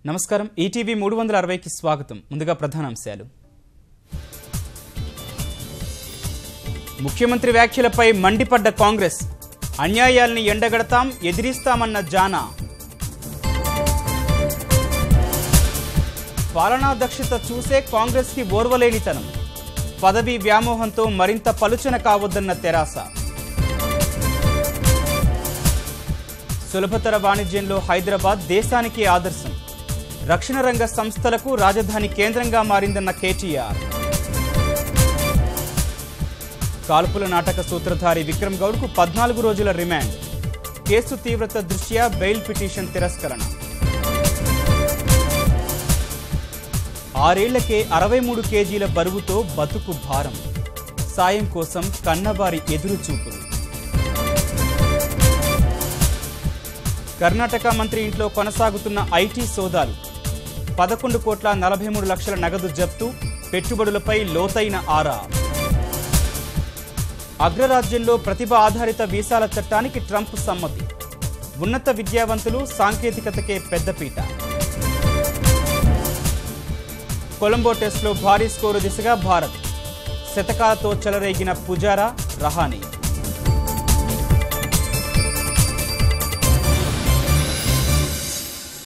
నమస్కారం ఈటీవీ 360కి స్వాగతం. ముందుగా ప్రధానాంశాలు. ముఖ్యమంత్రి వ్యాఖ్యలపై మండిపడ్డ కాంగ్రెస్, అన్యాయాల్ని ఎండగడతాం, ఎదిరిస్తామన్న జానా. పాలనా దక్షత చూసే కాంగ్రెస్కి ఓర్వలేనితనం, పదవీ వ్యామోహంతో మరింత పలుచన కావద్దన్న తెరాస. సులభతర వాణిజ్యంలో హైదరాబాద్ దేశానికి ఆదర్శం, రక్షణ రంగ సంస్థలకు రాజధాని కేంద్రంగా మారిందన్న కేటీఆర్. కాల్పుల నాటక సూత్రధారి విక్రమ్ గౌడ్కు 14 రోజుల రిమాండ్, కేసు తీవ్రత దృష్ట్యా బెయిల్ పిటిషన్ తిరస్కరణ. 6 ఏళ్లకే 63 కేజీల బరువుతో బతుకు భారం, సాయం కోసం కన్నవారి ఎదురుచూపులు. కర్ణాటక మంత్రి ఇంట్లో కొనసాగుతున్న ఐటీ సోదాలు, 11,43,00,000 నగదు జప్తు, పెట్టుబడులపై లోతైన ఆరా. అగ్రరాజ్యంలో ప్రతిభ ఆధారిత వీసాల చట్టానికి ట్రంప్ సమ్మతి, ఉన్నత విద్యావంతులు సాంకేతికతకే పెద్దపీట. కొలంబో టెస్ట్లో భారీ స్కోరు దిశగా భారత్, శతకాలతో చెలరేగిన పుజారా, రహానే.